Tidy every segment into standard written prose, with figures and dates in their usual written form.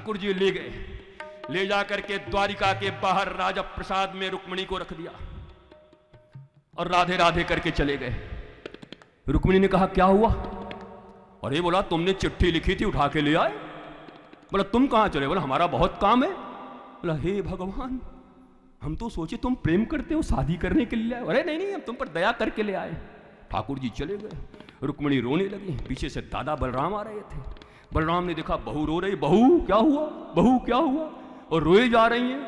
ठाकुर जी ले गए, ले जाकर के द्वारिका के बाहर राजा प्रसाद में रुक्मिणी को रख दिया और राधे राधे करके चले गए। रुक्मिणी ने कहा क्या हुआ? अरे बोला तुमने चिट्ठी लिखी थी उठा के ले आए। बोला तुम कहां चले? बोला हमारा बहुत काम है। बोला हे भगवान, हम तो सोचे तुम प्रेम करते हो, शादी करने के लिए आए। अरे नहीं नहीं, हम तुम पर दया करके ले आए। ठाकुर जी चले गए। रुक्मिणी रोने लगी, पीछे से दादा बलराम आ रहे थे। बलराम ने देखा बहू रो रही, बहू क्या हुआ, बहू क्या हुआ, और रोए जा रही हैं।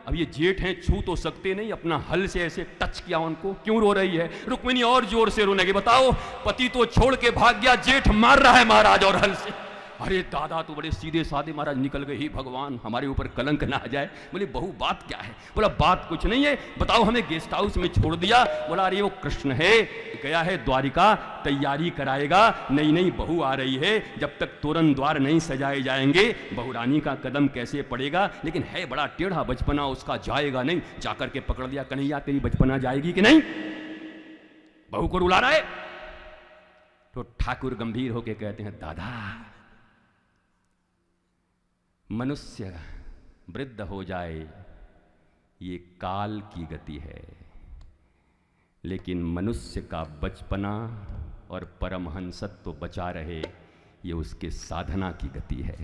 अब ये जेठ हैं, छू तो सकते नहीं, अपना हल से ऐसे टच किया उनको, क्यों रो रही है? रुक्मिणी और जोर से रोने लगी, बताओ पति तो छोड़ के भाग गया, जेठ मार रहा है महाराज और हल से। अरे दादा तो बड़े सीधे साधे महाराज निकल गए, ही भगवान हमारे ऊपर कलंक ना आ जाए। बोले बहू बात क्या है? बोला बात कुछ नहीं है, बताओ हमें गेस्ट हाउस में छोड़ दिया। बोला अरे वो कृष्ण है, गया है द्वारिका, तैयारी कराएगा। नई नई बहू आ रही है, जब तक तोरण द्वार नहीं सजाए जाएंगे बहू रानी का कदम कैसे पड़ेगा। लेकिन है बड़ा टेढ़ा, बचपना उसका जाएगा नहीं। जाकर के पकड़ लिया, कन्हैया तेरी बचपना जाएगी कि नहीं? बहू को रुला रहा है। तो ठाकुर गंभीर होके कहते हैं दादा, मनुष्य वृद्ध हो जाए ये काल की गति है, लेकिन मनुष्य का बचपना और परमहंसत्व बचा रहे ये उसके साधना की गति है।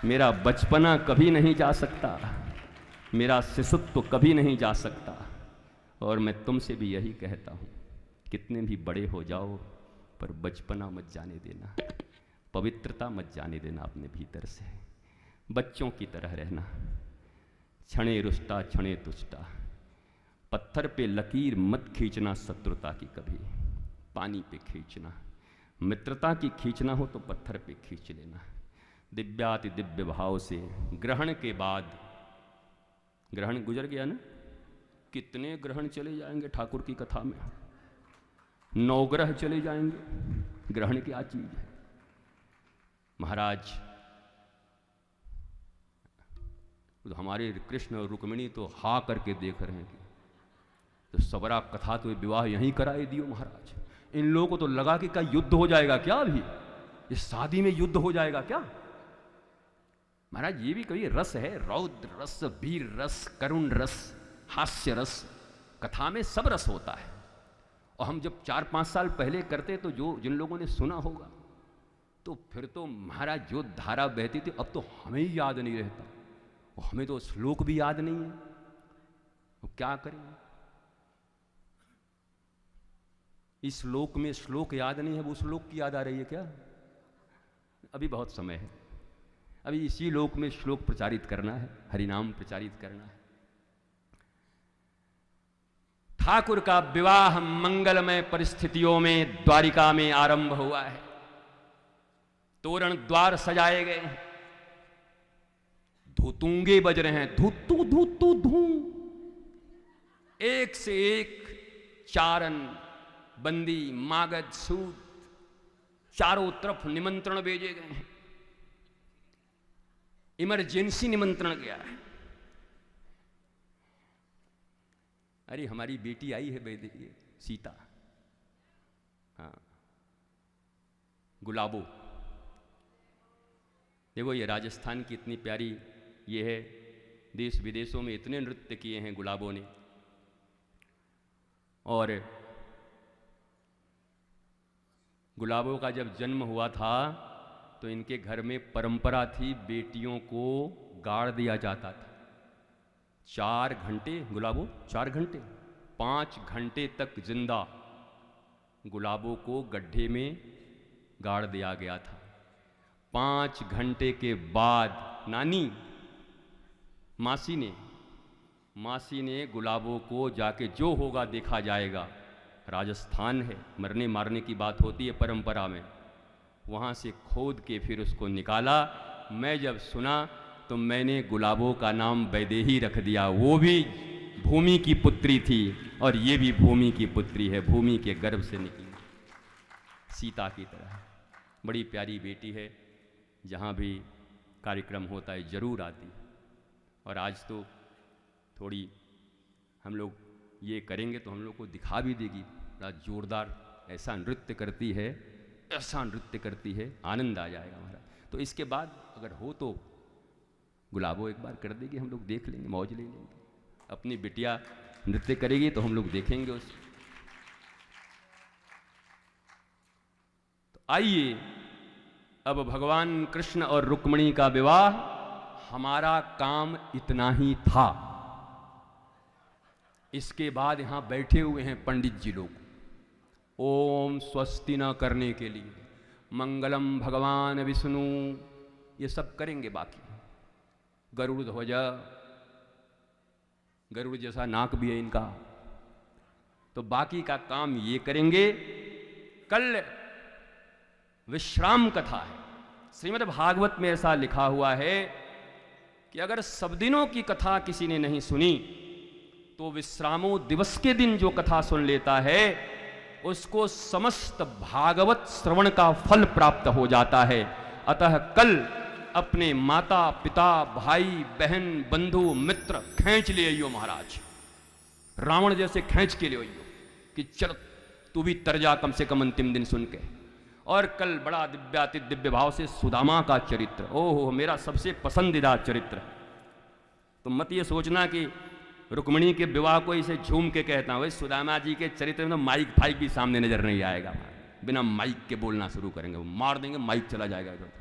मेरा बचपना कभी नहीं जा सकता, मेरा शिशुत्व कभी नहीं जा सकता। और मैं तुमसे भी यही कहता हूँ, कितने भी बड़े हो जाओ पर बचपना मत जाने देना, पवित्रता मत जाने देना अपने भीतर से। बच्चों की तरह रहना, क्षणे रुष्टा क्षणे तुष्टा। पत्थर पे लकीर मत खींचना शत्रुता की कभी, पानी पे खींचना। मित्रता की खींचना हो तो पत्थर पे खींच लेना। दिव्याति दिव्य भाव से ग्रहण के बाद, ग्रहण गुजर गया ना, कितने ग्रहण चले जाएंगे ठाकुर की कथा में, 9 ग्रह चले जाएंगे। ग्रहण क्या चीज है महाराज? तो हमारे कृष्ण और रुक्मिणी तो हा करके देख रहे हैं, तो सबरा कथा तो विवाह यहीं कराए दियो महाराज। इन लोगों को तो लगा कि क्या युद्ध हो जाएगा क्या, अभी इस शादी में युद्ध हो जाएगा क्या? महाराज ये भी कभी रस है, रौद्र रस, वीर रस, करुण रस, हास्य रस। कथा में सब रस होता है। और हम जब 4-5 साल पहले करते तो जो जिन लोगों ने सुना होगा, तो फिर तो महाराज जो धारा बहती थी अब तो हमें ही याद नहीं रहता। और हमें तो श्लोक भी याद नहीं है, तो क्या करें? इस श्लोक में श्लोक याद नहीं है, वो श्लोक की याद आ रही है क्या? अभी बहुत समय है, अभी इसी लोक में श्लोक प्रचारित करना है, हरिनाम प्रचारित करना है। ठाकुर का विवाह मंगलमय परिस्थितियों में द्वारिका में आरंभ हुआ है। तोरण द्वार सजाए गए हैं, धुतूंगे बज रहे हैं, धुतू धुतू धू, एक से एक चारण, बंदी, मागध, सूत, चारों तरफ निमंत्रण भेजे गए हैं। इमरजेंसी निमंत्रण गया है। अरे हमारी बेटी आई है बेटी सीता, हाँ, गुलाबो। देखो ये राजस्थान की इतनी प्यारी ये है, देश विदेशों में इतने नृत्य किए हैं गुलाबों ने। और गुलाबों का जब जन्म हुआ था तो इनके घर में परंपरा थी, बेटियों को गाड़ दिया जाता था। 4 घंटे गुलाबो, 4 घंटे, 5 घंटे तक जिंदा गुलाबों को गड्ढे में गाड़ दिया गया था। 5 घंटे के बाद नानी मासी ने गुलाबों को जाके, जो होगा देखा जाएगा, राजस्थान है, मरने मारने की बात होती है परंपरा में, वहाँ से खोद के फिर उसको निकाला। मैं जब सुना तो मैंने गुलाबों का नाम वैदेही रख दिया। वो भी भूमि की पुत्री थी और ये भी भूमि की पुत्री है, भूमि के गर्भ से निकली, सीता की तरह। बड़ी प्यारी बेटी है, जहाँ भी कार्यक्रम होता है जरूर आती। और आज तो थोड़ी हम लोग ये करेंगे तो हम लोग को दिखा भी देगी, बड़ा जोरदार ऐसा नृत्य करती है, ऐसा नृत्य करती है, आनंद आ जाएगा हमारा। तो इसके बाद अगर हो तो गुलाबो एक बार कर देगी, हम लोग देख लेंगे, मौज ले लेंगे। अपनी बिटिया नृत्य करेगी तो हम लोग देखेंगे उसे। तो आइए, अब भगवान कृष्ण और रुक्मिणी का विवाह, हमारा काम इतना ही था। इसके बाद यहां बैठे हुए हैं पंडित जी लोग, ओम स्वस्ति न करने के लिए, मंगलम भगवान विष्णु, ये सब करेंगे। बाकी गरुड़ ध्वजा, गरुड़ जैसा नाक भी है इनका, तो बाकी का काम ये करेंगे। कल विश्राम कथा है। श्रीमद् भागवत में ऐसा लिखा हुआ है कि अगर सब दिनों की कथा किसी ने नहीं सुनी तो विश्रामो दिवस के दिन जो कथा सुन लेता है उसको समस्त भागवत श्रवण का फल प्राप्त हो जाता है। अतः कल अपने माता पिता भाई बहन बंधु मित्र खींच ले आइयो महाराज, रावण जैसे खींच के ले आइयो कि चल तू भी तर जा कम से कम अंतिम दिन सुन के। और कल बड़ा दिव्याति दिव्य भाव से सुदामा का चरित्र, ओहो मेरा सबसे पसंदीदा चरित्र। तो मत ये सोचना कि रुक्मिणी के विवाह को इसे झूम के कहता हूं, सुदामा जी के चरित्र में तो माइक फाइक भी सामने नजर नहीं आएगा। बिना माइक के बोलना शुरू करेंगे, वो मार देंगे, माइक चला जाएगा इधर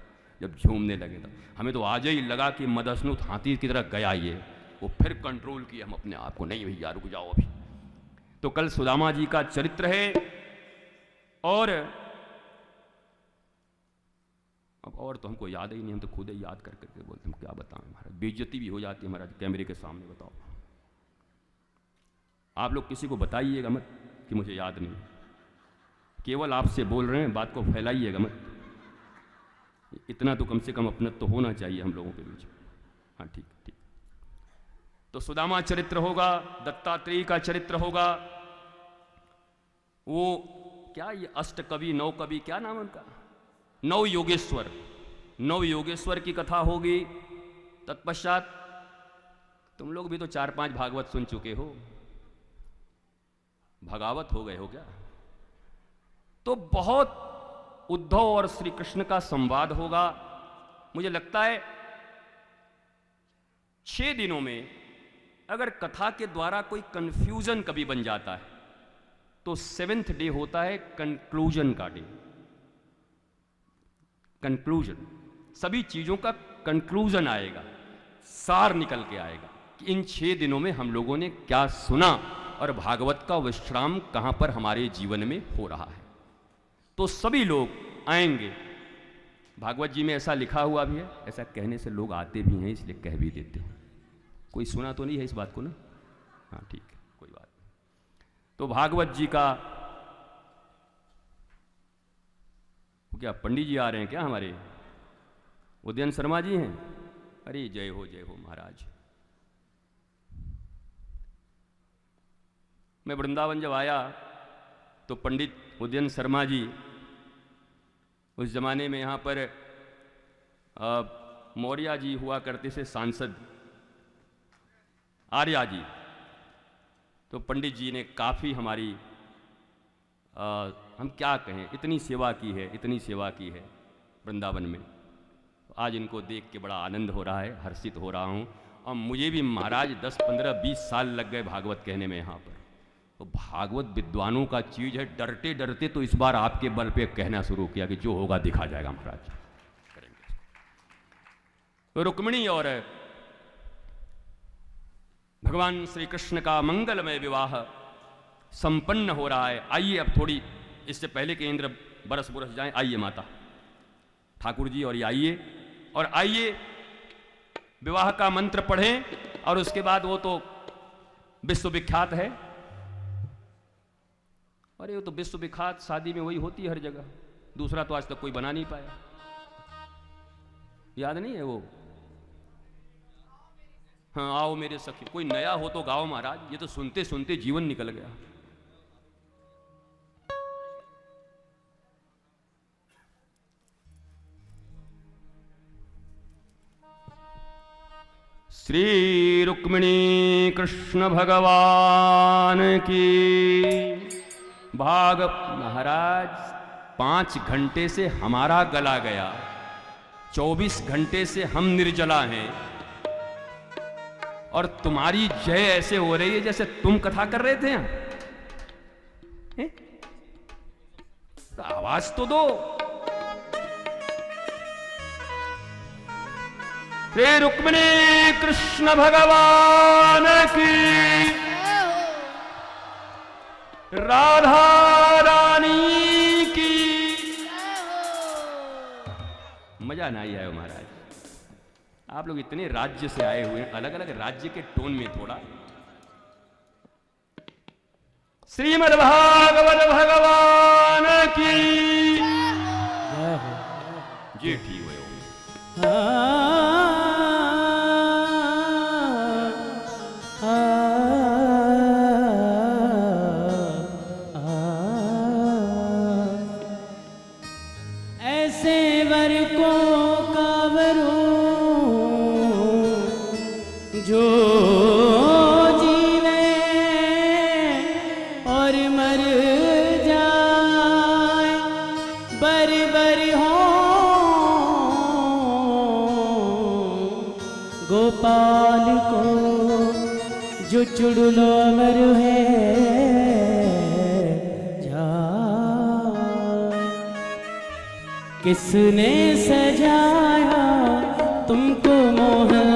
जब झूमने लगे। तो हमें तो आज ही लगा कि मदस्नुत हाथी की तरह गया ये, वो फिर कंट्रोल किया हम अपने आप को, नहीं भैया रुक जाओ अभी। तो कल सुदामा जी का चरित्र है। और अब और तो हमको याद ही नहीं, हम तो खुद ही याद कर करके बोलते हैं, क्या बताएं महाराज, बेइज्जती भी हो जाती है महाराज कैमरे के सामने। बताओ आप लोग किसी को बताइएगा मत कि मुझे याद नहीं, केवल आपसे बोल रहे हैं, बात को फैलाइएगा मत। इतना तो कम से कम अपना तो होना चाहिए हम लोगों के बीच। हाँ ठीक ठीक। तो सुदामा चरित्र होगा, दत्तात्रेय का चरित्र होगा, वो क्या ये अष्टकवि नौ कवि क्या नाम उनका, नव योगेश्वर, नव योगेश्वर की कथा होगी। तत्पश्चात तुम लोग भी तो 4-5 भागवत सुन चुके हो, भगावत हो गए हो क्या? तो बहुत उद्धव और श्री कृष्ण का संवाद होगा। मुझे लगता है 6 दिनों में अगर कथा के द्वारा कोई कंफ्यूजन कभी बन जाता है तो 7th डे होता है कंक्लूजन का डे। कंक्लूजन, सभी चीजों का कंक्लूजन आएगा, सार निकल के आएगा कि इन 6 दिनों में हम लोगों ने क्या सुना और भागवत का विश्राम कहां पर हमारे जीवन में हो रहा है। तो सभी लोग आएंगे। भागवत जी में ऐसा लिखा हुआ भी है, ऐसा कहने से लोग आते भी हैं इसलिए कह भी देते हैं। कोई सुना तो नहीं है इस बात को ना? हाँ ठीक है, कोई बात नहीं। तो भागवत जी का क्या पंडित जी आ रहे हैं क्या हमारे? उदयन शर्मा जी हैं? अरे जय हो महाराज। मैं वृंदावन जब आया तो पंडित उदयन शर्मा जी उस जमाने में यहाँ पर मौर्य जी हुआ करते थे सांसद, आर्या जी। तो पंडित जी ने काफ़ी हमारी हम क्या कहें, इतनी सेवा की है, इतनी सेवा की है वृंदावन में। तो आज इनको देख के बड़ा आनंद हो रहा है, हर्षित हो रहा हूँ। और मुझे भी महाराज 10, 15, 20 साल लग गए भागवत कहने में यहाँ पर। तो भागवत विद्वानों का चीज है, डरते डरते तो इस बार आपके बल पे कहना शुरू किया कि जो होगा दिखा जाएगा महाराज, करेंगे। तो रुक्मिणी और भगवान श्री कृष्ण का मंगलमय विवाह संपन्न हो रहा है। आइए अब थोड़ी इससे पहले कि इंद्र बरस जाएं, आइए माता ठाकुर जी और ये आइए, और आइए विवाह का मंत्र पढ़ें। और उसके बाद वो तो विश्वविख्यात है, अरे वो तो विश्वविख्यात शादी में वही होती है हर जगह, दूसरा तो आज तक कोई बना नहीं पाया। याद नहीं है वो? हाँ आओ मेरे सखी, कोई नया हो तो गाओ महाराज, ये तो सुनते सुनते जीवन निकल गया। श्री रुक्मिणी कृष्ण भगवान की। भाग महाराज 5 घंटे से हमारा गला गया, 24 घंटे से हम निर्जला हैं, और तुम्हारी जय ऐसे हो रही है जैसे तुम कथा कर रहे थे यहां। तो आवाज तो दो। श्री रुक्मिणी कृष्ण भगवान की, राधा रानी की। मजा ना ही आया महाराज, आप लोग इतने राज्य से आए हुए हैं, अलग अलग राज्य के टोन में थोड़ा। श्रीमद् भागवत भगवान की जी। ठीक हुए ऐसे वर को कावरूं जो जीवे और मर जाए, बर बर हो गोपाल को जो चुड़लो अमर है किसने सजाया तुमको मोहन,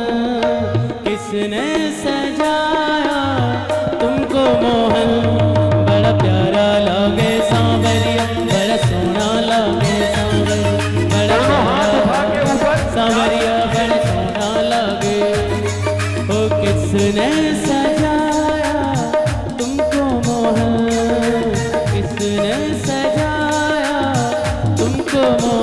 किसने सजाया तुमको मोहन। बड़ा प्यारा लगे सांवरिया, बड़ा सोना लगे सांवरिया, बड़ा सांवरिया, बड़ा सोना लगे। ओ किसने सजाया तुमको मोहन, किसने सजाया तुमको मोहन।